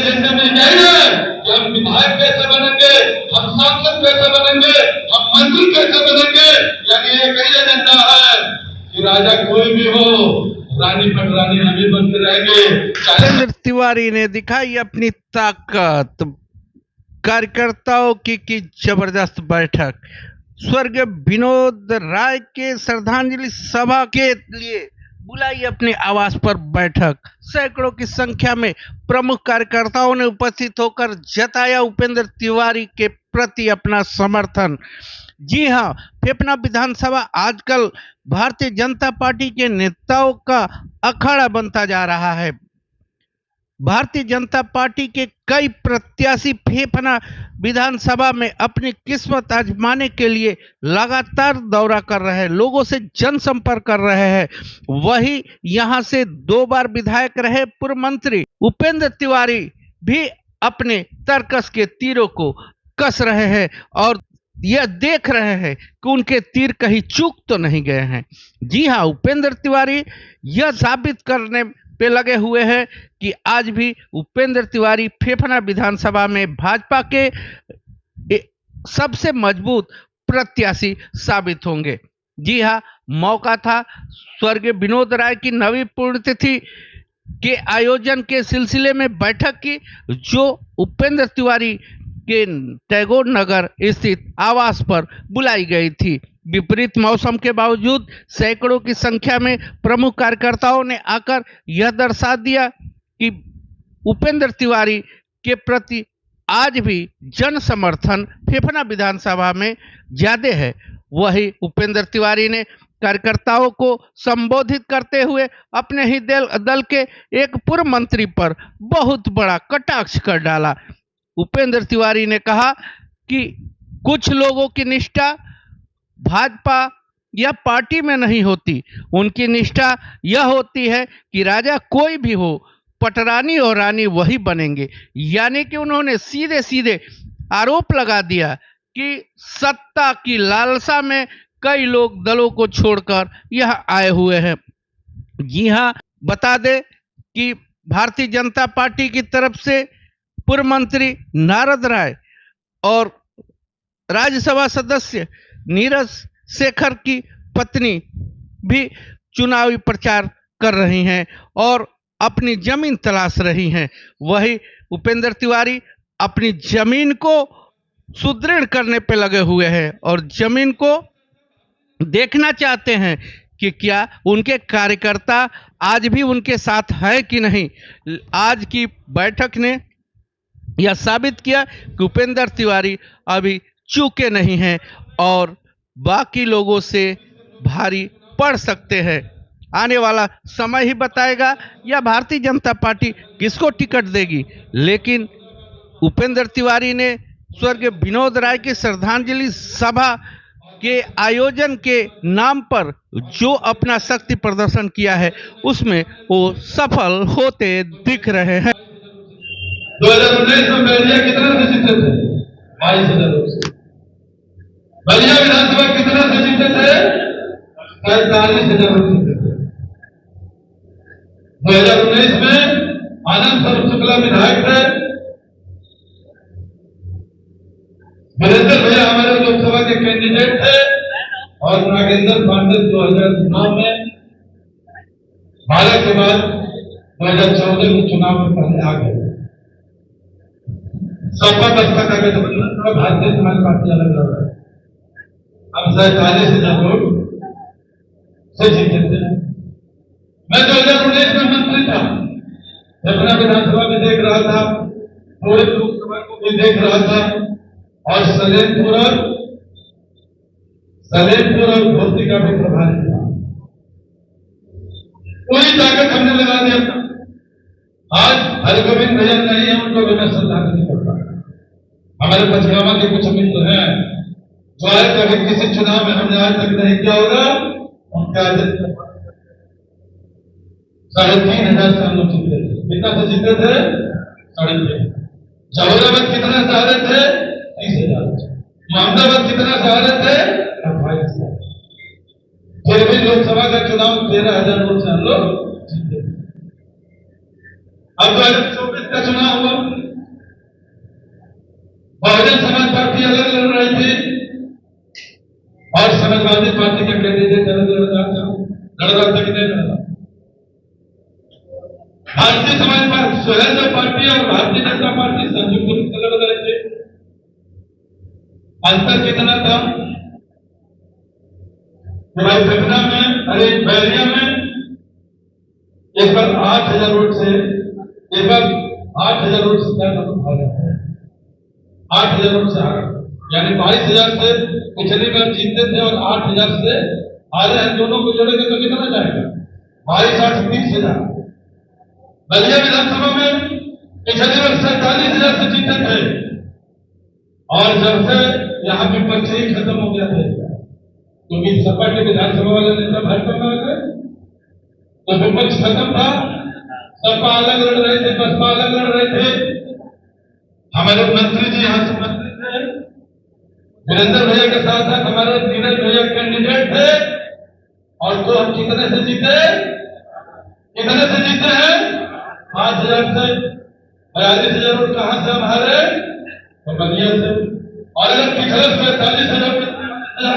एजेंडे में यही है कि हम विधायक कैसे बनेंगे, हम सांसद कैसे बनेंगे, हम मंत्री कैसे बनेंगे। यानी एक ही एजेंडा है कि राजा कोई भी हो, रानी पटरानी हम ही बनते रहेंगे। उपेंद्र तिवारी ने दिखाई अपनी ताकत, कार्यकर्ताओं की जबरदस्त बैठक। स्वर्गीय विनोद राय के श्रद्धांजलि सभा के लिए बुलाई अपने आवास पर बैठक। सैकड़ों की संख्या में प्रमुख कार्यकर्ताओं ने उपस्थित होकर जताया उपेंद्र तिवारी के प्रति अपना समर्थन। जी हां, फेफना विधानसभा आजकल भारतीय जनता पार्टी के नेताओं का अखाड़ा बनता जा रहा है। भारतीय जनता पार्टी के कई प्रत्याशी फेफना विधानसभा में अपनी किस्मत आजमाने के लिए लगातार दौरा कर रहे हैं, लोगों से जनसंपर्क कर रहे हैं। वही यहां से 2 बार विधायक रहे पूर्व मंत्री उपेंद्र तिवारी भी अपने तर्कस के तीरों को कस रहे हैं और यह देख रहे हैं कि उनके तीर कहीं चूक तो नहीं गए हैं। जी हां, उपेंद्र तिवारी यह साबित करने पे लगे हुए हैं कि आज भी उपेंद्र तिवारी फेफना विधानसभा में भाजपा के सबसे मजबूत प्रत्याशी साबित होंगे। जी हां, मौका था स्वर्गीय विनोद राय की नवी पुण्यतिथि के आयोजन के सिलसिले में बैठक की, जो उपेंद्र तिवारी के टैगोर नगर स्थित आवास पर बुलाई गई थी। विपरीत मौसम के बावजूद सैकड़ों की संख्या में प्रमुख कार्यकर्ताओं ने आकर यह दर्शा दिया कि उपेंद्र तिवारी के प्रति आज भी जन समर्थन फेफना विधानसभा में ज्यादा है। वही उपेंद्र तिवारी ने कार्यकर्ताओं को संबोधित करते हुए अपने ही दल के एक पूर्व मंत्री पर बहुत बड़ा कटाक्ष कर डाला। उपेंद्र तिवारी ने कहा कि कुछ लोगों की निष्ठा भाजपा या पार्टी में नहीं होती, उनकी निष्ठा यह होती है कि राजा कोई भी हो, पटरानी और रानी वही बनेंगे। यानी कि उन्होंने सीधे सीधे आरोप लगा दिया कि सत्ता की लालसा में कई लोग दलों को छोड़कर यह आए हुए हैं। जी हां, बता दें कि भारतीय जनता पार्टी की तरफ से पूर्व मंत्री नारद राय और राज्यसभा सदस्य नीरज शेखर की पत्नी भी चुनावी प्रचार कर रही हैं और अपनी जमीन तलाश रही हैं। वही उपेंद्र तिवारी अपनी जमीन को सुदृढ़ करने पे लगे हुए हैं और जमीन को देखना चाहते हैं कि क्या उनके कार्यकर्ता आज भी उनके साथ है कि नहीं। आज की बैठक ने यह साबित किया कि उपेंद्र तिवारी अभी चूके नहीं हैं और बाकी लोगों से भारी पड़ सकते हैं। आने वाला समय ही बताएगा या भारतीय जनता पार्टी किसको टिकट देगी। लेकिन उपेंद्र तिवारी ने स्वर्गीय विनोद राय की श्रद्धांजलि सभा के आयोजन के नाम पर जो अपना शक्ति प्रदर्शन किया है, उसमें वो सफल होते दिख रहे हैं। 2019 में बलिया कितना से जीते थे? 22,000 लोग से। बलिया विधानसभा कितना से जीते थे? 43,000 लोग जीते थे। 2019 में आनंद स्वरूप शुक्ला विधायक थे। वीरेंद्र भैया हमारे लोकसभा के कैंडिडेट थे और नागेंद्र पांडे 2009 में भारत के बाद 2014 के चुनाव में पहले आ गए। सपा बसपा का गठबंधन भारतीय समाज पार्टी अलग लड़ रहा है। हम 47,000 वोट से जीते थे। मैं 2019 में मंत्री था, अपना विधानसभा में देख रहा था, पूरे लोकसभा को भी देख रहा था और सलेमपुर और घोसी का भी प्रभारी था। पूरी ताकत हमने लगा दिया था। आज हरगोविंद भैया नहीं है, उनको भी मैं श्रद्धांजलि करता हूं। हमारे पचगावा के कुछ मित्र हैं जो आए कभी किसी चुनाव में हमने आज तक नहीं किया होगा, उनके आज 3,500 से हम लोग जीते थे। कितना से जीते थे? 3,500। जबलपुर कितना से हारे थे? 30,000। मोहम्मदाबाद कितना से हारे थे? 28,000। फिर भी लोकसभा का चुनाव 13,000 वोट से हम लोग जीते थे। अब 2024 का चुनाव हुआ, बहुजन समाज पार्टी अलग लड़ रही थी और समाजवादी पार्टी के कैंडिडेट अलग लड़ रहा था कि नहीं लड़ रहा। भारतीय समाज पार्टी, स्वराज्य पार्टी और भारतीय जनता पार्टी संयुक्त रूप से लड़ रहे थे। अंतर कितना था कि भाई सतना में, अरे बैरिया में एक बार 8,000 वोट से, एक बार 8,000 वोट से 8,000 वोट से हारा, यानी 22,000 से पिछली बार जीतते थे और 8,000 से हारे हैं। दोनों को जोड़ेंगे तो कितना जाएगा? 22, 8, 30,000। बलिया विधानसभा में पिछली बार 47,000 से जीते थे और जब से यहाँ पे पर्चे ही खत्म हो गया थे, क्योंकि सपा के विधानसभा वाले नेता भाजपा में आ गए तो विपक्ष खत्म था। सपा अलग लड़ रहे थे, बसपा अलग लड़ रहे थे। हमारे मंत्री जी यहाँ से मंत्री थे, वीरेंद्र भैया के साथ साथ हमारे नीरज भैया कैंडिडेट थे और तो हम कितने से जीते हैं? 5,000 से। 42,000 वोट कहां से हमारे? बलिया से। और अगर पिछले 45,000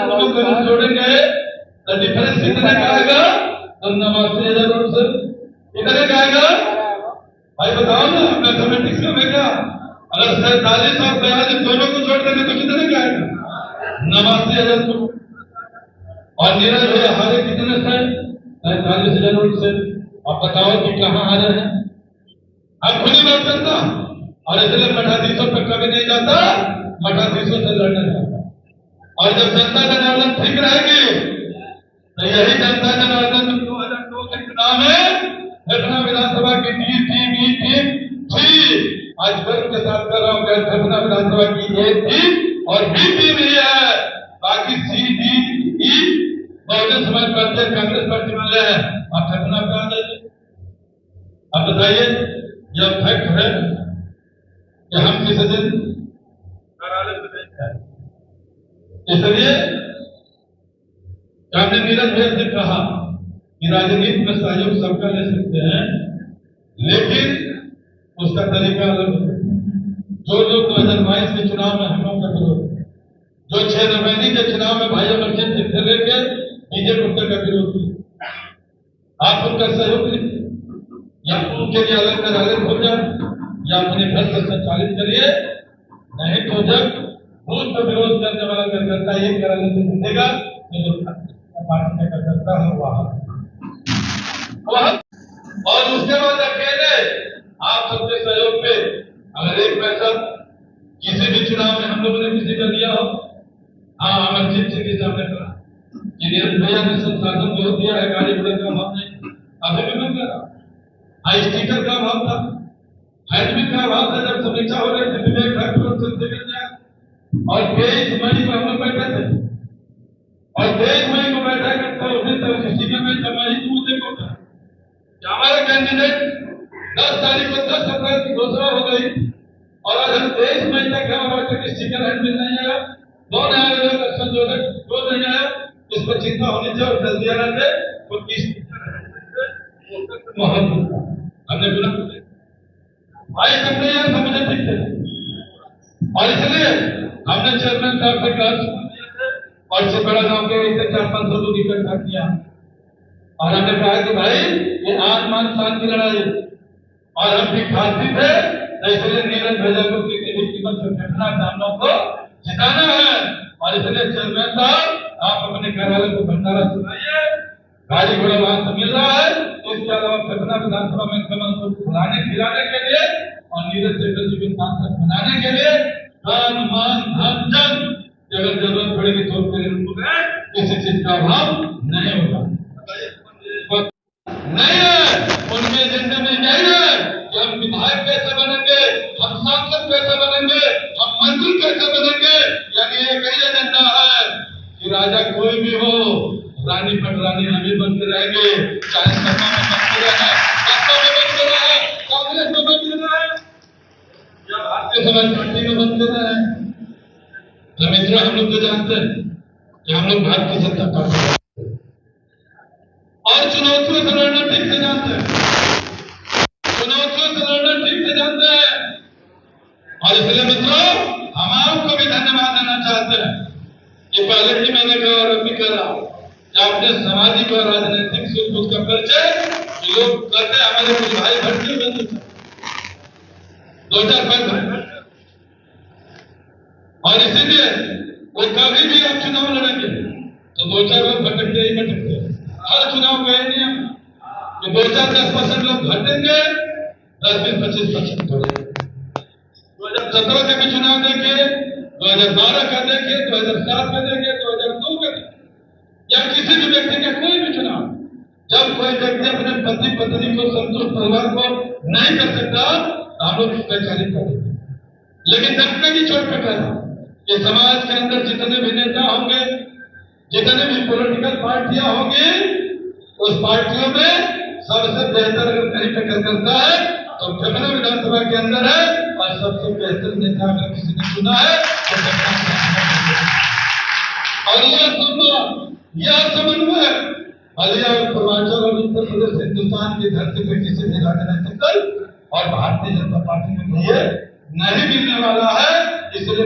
लोगों को जोड़ेंगे तो डिफरेंस कितने का आएगा? 89,000 वोट से। कितने का आएगा भाई बताओ ना, मैथमेटिक्स में है क्या? अगर 47 और 42 दोनों को जोड़ देंगे तो कितने का आएगा? 89,000 वोट। और नीरज भैया हारे कितने से? 43,000 वोट से। अब बताओ कि कहां हारे हैं? अब खुली बात करता और इसलिए मठाधीशों पर कभी नहीं जाता, मठाधीशों से लड़ना चाहता। और जब जनता जनार्दन ठीक रहेगी तो यही जनता जनार्दन 2002 के चुनाव में घटना विधानसभा की टीम थी। आज गर्व के साथ कर रहा हूं कि घटना विधानसभा की ए टीम और बी टीम ही है, बाकी C D E Bahujan Samaj party Congress party वाले हैं। आप घटना पे आ जाइए। अब बताइए, यह फैक्ट है कि हम किसी दिन कार्यालय में नहीं गए, इसलिए हमने नीरज भैया से कहा कि राजनीति में सहयोग सबका ले सकते हैं, लेकिन उसका तरीका अलग है। जो 2022 के चुनाव में हम लोग का विरोध, जो 6 नवंबर के चुनाव में भाई अमरजीत से लेकर बीजेपी का विरोध किया, आप उनका सहयोग लीजिए या उनके लिए अलग कार्यालय खोल जाए या अपने घर से संचालित करिए। नहीं तो जब बूथ पर विरोध करने वाला कार्यकर्ता एक कार्यालय से जीतेगा तो पार्टी का कार्यकर्ता है वहां। और उसके बाद अकेले आप सबके सहयोग पे अगर एक पैसा किसी भी चुनाव में हम लोगों ने किसी का दिया हो, हाँ अमरजीत सिंह के सामने कहा कि नीरज भैया ने संसाधन बहुत दिया है, गाड़ी घोड़े का अभाव नहीं, अभी भी मैं कह रहा हूँ। स्टीकर का अभाव था, हैंडबिल का अभाव था। जब समीक्षा हो रही थी विवेक ठाकुर और 23 मई को हम लोग बैठे थे और 23 मई को बैठा करते उसी तरह स्टीकर में समाहित मुद्दे को था कि हमारे कैंडिडेट 10 तारीख को 10 अप्रैल की घोषणा हो गई और आज हम 23 मई तक हमारा स्टीकर हैंडबिल नहीं आया, 2 नया लोग संशोधक 2 नहीं आया। इस पर चिंता होनी चाहिए और जल्दी आना चाहिए। हमने बोला भाई सबने यार समझे ठीक थे और इसलिए हमने चेयरमैन साहब से कहा और से बड़ा गांव के 400-500 लोग इकट्ठा किया और हमने कहा कि भाई ये आसमान शांति लड़ाई और हम भी खाती थे, इसलिए नीरज भैया को किसी भी कीमत से घटना सामनों को जिताना है। और इसलिए चेयरमैन साहब आप अपने कार्यालय को भंडारा सुनाइए, गाड़ी घोड़ा वहां से मिल रहा है। इसके अलावा पटना विधानसभा में कमल को खिलाने के लिए और नीरज शेखर जी के सांसद बनाने के लिए धन मान धन जन अगर जरूरत पड़ेगी तो किसी चीज का अभाव नहीं होगा, नहीं है। उनके एजेंडे में नहीं है कि हम विधायक कैसे बनेंगे, हम सांसद कैसे बनेंगे, हम मंत्री कैसे बनेंगे। यानी एक ही एजेंडा है कि राजा कोई भी हो, रानी पटरानी हम ही बनते रहेंगे, चाहे सपा में बनते रहे, कांग्रेस में बनते रहे या भारतीय समाज पार्टी में बनते रहे। तो मित्रों, हम लोग तो जानते हैं कि हम लोग भारतीय जनता पार्टी और चुनौतियों से लड़ना ठीक से जानते हैं, चुनौतियों से और इसलिए मित्रों, हम आपको भी धन्यवाद देना चाहते हैं कि पहले ही मैंने कहा और अभी कह रहा हूं कि आपने सामाजिक और राजनीतिक सूझबूझ का परिचय लोग कहते हैं हमारे कुछ भाई भटके हुए 2005 और इसीलिए वो कभी भी आप चुनाव लड़ेंगे तो 2-4 लोग भटकते ही भटकते। हर चुनाव का यही नियम कि 2-4-10% लोग घटेंगे, 10-20-25% बढ़ेंगे। 2017 के भी चुनाव देखिए, 2012 का देखिए, 2007 का देखिए, 2002 का देखिए, या किसी भी व्यक्ति का कोई भी चुनाव, जब कोई व्यक्ति अपने पति पत्नी को संतुष्ट परिवार को नहीं कर सकता तो हम लोग वैचारिक कर देते। लेकिन डटने की चोट पे कहना कि समाज के अंदर जितने भी नेता होंगे, जितने भी पॉलिटिकल पार्टियां होंगी, उस पार्टियों में सबसे बेहतर अगर कहीं टक्कर करता है तो जमुना विधानसभा के अंदर है, और सबसे बेहतर नेता अगर किसी ने चुना है तो और यह समन्वय बलिया और पूर्वांचल और उत्तर प्रदेश हिंदुस्तान की धरती पर किसी भी राजनीतिक दल और भारतीय जनता पार्टी में ये नहीं मिलने वाला है। इसलिए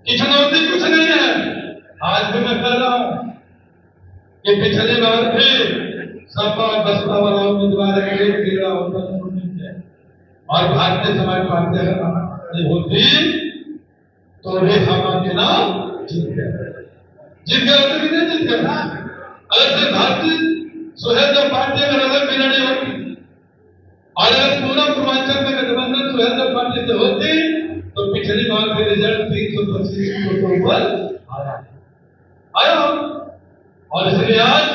कि चुनौती कुछ नहीं है। आज भी मैं कह रहा हूं कि पिछली बार भी सपा बसपा वाला उम्मीदवार एक गिरा होता और भारतीय समाज पार्टी अगर होती तो भी हम चुनाव जीत गया तो भी नहीं जीत गया। अगर से भारतीय सुहेलदेव पार्टी अगर अलग भी नहीं होती और अगर पूरा पूर्वांचल में गठबंधन सुहेलदेव पार्टी से होती तो पिछली बार के रिजल्ट 325 के ऊपर आया। और इसलिए आज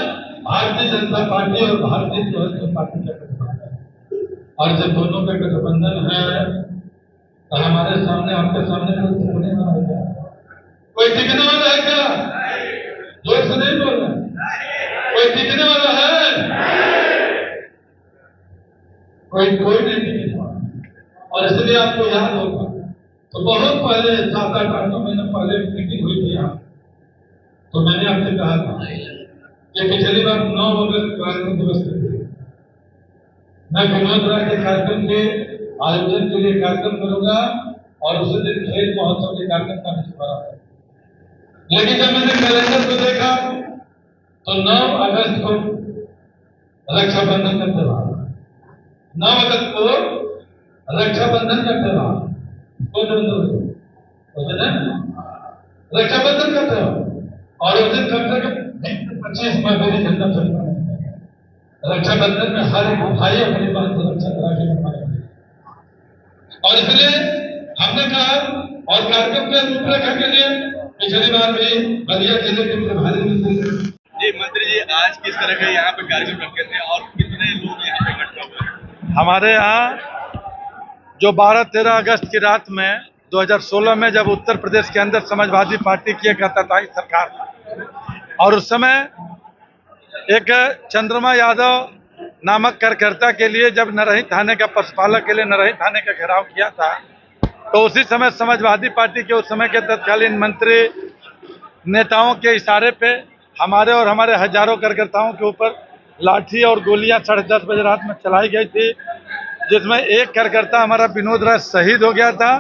भारतीय जनता पार्टी और भारतीय सुहेलदेव पार्टी का गठबंधन है, और जब दोनों का गठबंधन है तो हमारे सामने आपके सामने कोई टिकने वाला है क्या? कोई टिकने वाला है क्या? जोर से नहीं बोल रहे। कोई टिकने वाला है? कोई नहीं टिकने वाला। और इसलिए आपको याद होगा तो बहुत पहले 7-8 महीने पहले मीटिंग हुई थी यहाँ, तो मैंने आपसे कहा था कि पिछली बार 9 अगस्त कार्यक्रम दिवस थे, मैं विनोद राय के कार्यक्रम के आयोजन के लिए कार्यक्रम करूंगा और उसी दिन खेल महोत्सव के कार्यक्रम का भी शुभारंभ है। लेकिन जब मैंने कैलेंडर को देखा तो 9 अगस्त को रक्षाबंधन का त्योहार, 9 अगस्त को रक्षाबंधन का त्योहार, रक्षाबंधन का त्योहार, और उस दिन कम से कम 25 में मेरी झंडा चलता है। रक्षाबंधन में हर एक भाई अपने बात को रक्षा करा के रखवाएंगे, और इसलिए हमने कहा और कार्यक्रम के रूपरेखा के लिए पिछली बार भी बलिया जिले के प्रभारी मंत्री जी, मंत्री जी आज किस तरह का यहाँ पे कार्यक्रम रखे थे और कितने लोग यहाँ पे इकट्ठा हुए? हमारे यहाँ जो 12-13 अगस्त की रात में 2016 में जब उत्तर प्रदेश के अंदर समाजवादी पार्टी की एक आतताई सरकार था, और उस समय एक चंद्रमा यादव नामक कार्यकर्ता के लिए जब नरही थाने का पशुपालक के लिए नरही थाने का घेराव किया था, तो उसी समय समाजवादी पार्टी के उस समय के तत्कालीन मंत्री नेताओं के इशारे पे हमारे और हमारे हजारों कार्यकर्ताओं के ऊपर लाठी और गोलियां 10:30 बजे रात में चलाई गई थी, जिसमें एक कार्यकर्ता हमारा विनोद राय शहीद हो गया था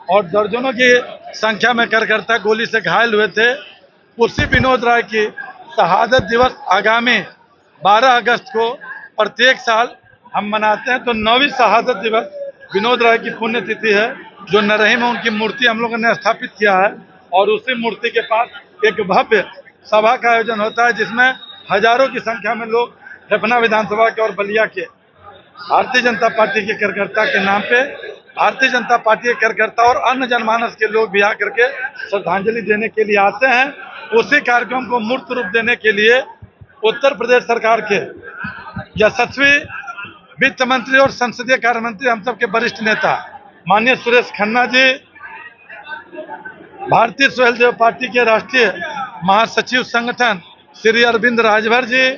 और दर्जनों की संख्या में कार्यकर्ता गोली से घायल हुए थे। उसी विनोद राय की शहादत दिवस आगामी 12 अगस्त को प्रत्येक साल हम मनाते हैं। तो 9वीं शहादत दिवस विनोद राय की पुण्यतिथि है, जो नरही में उनकी मूर्ति हम लोगों ने स्थापित किया है, और उसी मूर्ति के पास एक भव्य सभा का आयोजन होता है, जिसमें हजारों की संख्या में लोग फेफना विधानसभा के और बलिया के भारतीय जनता पार्टी के कार्यकर्ता के नाम पे भारतीय जनता पार्टी के कार्यकर्ता और अन्य जनमानस के लोग भी आकर के श्रद्धांजलि देने के लिए आते हैं। उसी कार्यक्रम को मूर्त रूप देने के लिए उत्तर प्रदेश सरकार के यशस्वी वित्त मंत्री और संसदीय कार्य मंत्री, हम सबके वरिष्ठ नेता माननीय सुरेश खन्ना जी, भारतीय सुहेलदेव पार्टी के राष्ट्रीय महासचिव संगठन श्री अरविंद राजभर जी,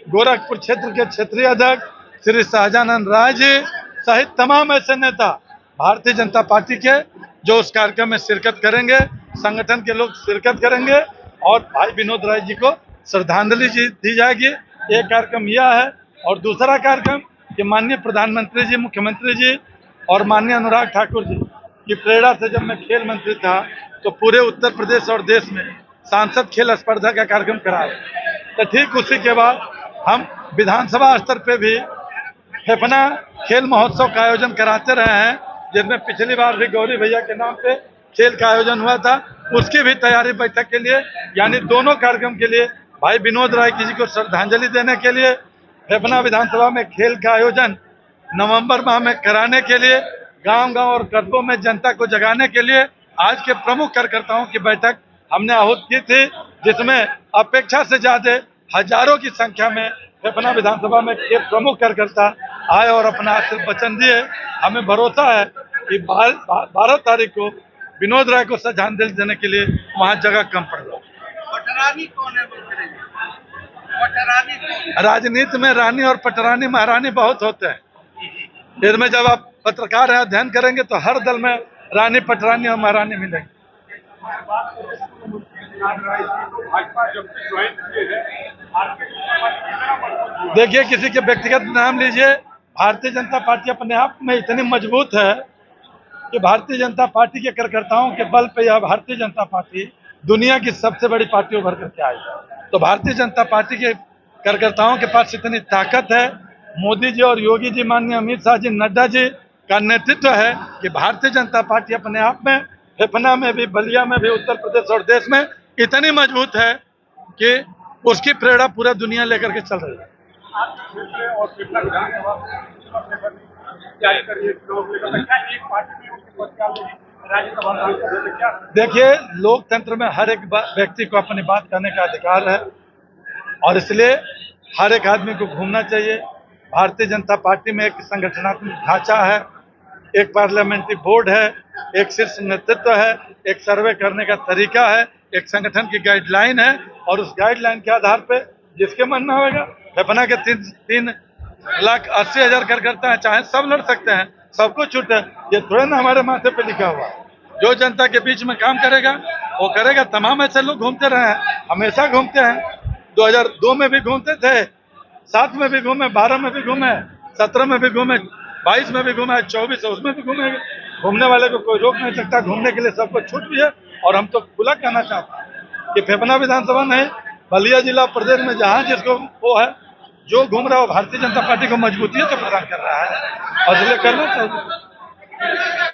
गोरखपुर क्षेत्र के क्षेत्रीय अध्यक्ष श्री शाहजानंद राय जी सहित तमाम ऐसे नेता भारतीय जनता पार्टी के जो उस कार्यक्रम में शिरकत करेंगे, संगठन के लोग शिरकत करेंगे और भाई विनोद राय जी को श्रद्धांजलि दी जाएगी। एक कार्यक्रम यह है, और दूसरा कार्यक्रम कि माननीय प्रधानमंत्री जी, मुख्यमंत्री जी और माननीय अनुराग ठाकुर जी की प्रेरणा से जब मैं खेल मंत्री था तो पूरे उत्तर प्रदेश और देश में सांसद खेल स्पर्धा का कार्यक्रम कराया। तो ठीक उसी के बाद हम विधानसभा स्तर पे भी फेफना खेल महोत्सव का आयोजन कराते रहे हैं, जिसमें पिछली बार भी गौरी भैया के नाम पे खेल का आयोजन हुआ था। उसकी भी तैयारी बैठक के लिए, यानी दोनों कार्यक्रम के लिए, भाई विनोद राय जी को श्रद्धांजलि देने के लिए, फेफना विधानसभा में खेल का आयोजन नवंबर माह में कराने के लिए, गांव-गांव और कस्बों में जनता को जगाने के लिए आज के प्रमुख कार्यकर्ताओं की बैठक हमने आहूत की थी, जिसमें अपेक्षा से ज्यादा हजारों की संख्या में फेफना विधानसभा में के प्रमुख कार्यकर्ता आए और अपना वचन दिए। हमें भरोसा है कि 12 तारीख को विनोद राय को श्रद्धांजलि देने के लिए वहां जगह कम पड़ रहा है। पटरानी कौन है बोल रहे हैं? पटरानी कौन है? राजनीति में रानी और पटरानी महारानी बहुत होते हैं। इसमें जब आप पत्रकार हैं, अध्ययन करेंगे तो हर दल में रानी, पटरानी और महारानी मिलेंगे। देखिए, किसी के व्यक्तिगत नाम लीजिए, भारतीय जनता पार्टी अपने आप में इतनी मजबूत है कि भारतीय जनता पार्टी के कार्यकर्ताओं के बल पे यह भारतीय जनता पार्टी दुनिया की सबसे बड़ी पार्टी उभर करके आई। तो भारतीय जनता पार्टी के कार्यकर्ताओं के पास इतनी ताकत है, मोदी जी और योगी जी, माननीय अमित शाह जी, नड्डा जी का नेतृत्व है कि भारतीय जनता पार्टी अपने आप में फेफना में भी, बलिया में भी, उत्तर प्रदेश और देश में इतनी मजबूत है कि उसकी प्रेरणा पूरा दुनिया लेकर के चल रही है। देखिए, लोकतंत्र में हर एक व्यक्ति को अपनी बात कहने का अधिकार है और इसलिए हर एक आदमी को घूमना चाहिए। भारतीय जनता पार्टी में एक संगठनात्मक ढांचा है, एक पार्लियामेंट्री बोर्ड है, एक शीर्ष नेतृत्व है, एक सर्वे करने का तरीका है, एक संगठन की गाइडलाइन है और उस गाइडलाइन के आधार पे जिसके मन में होगा, फेफना के 3,80,000 कार्यकर्ता हैं, चाहे सब लड़ सकते हैं, सबको छूट है। ये थोड़ा ना हमारे माथे पे लिखा हुआ है। जो जनता के बीच में काम करेगा वो करेगा। तमाम ऐसे लोग घूमते रहे हैं, हमेशा घूमते हैं। 2002 में भी घूमते थे, 7 में भी घूमे, 12 में भी घूमे, 17 में भी घूमे, 22 में भी घूमे, 24 उसमें भी घूमेंगे। घूमने वाले को कोई रोक नहीं सकता, घूमने के लिए सबको छूट भी है। और हम तो खुला कहना चाहते हैं कि फेफना विधानसभा नहीं, बलिया जिला प्रदेश में जहां जिसको वो है, जो घूम रहा है वो भारतीय जनता पार्टी को मजबूती तो प्रदान कर रहा है और इसलिए करना चाहिए।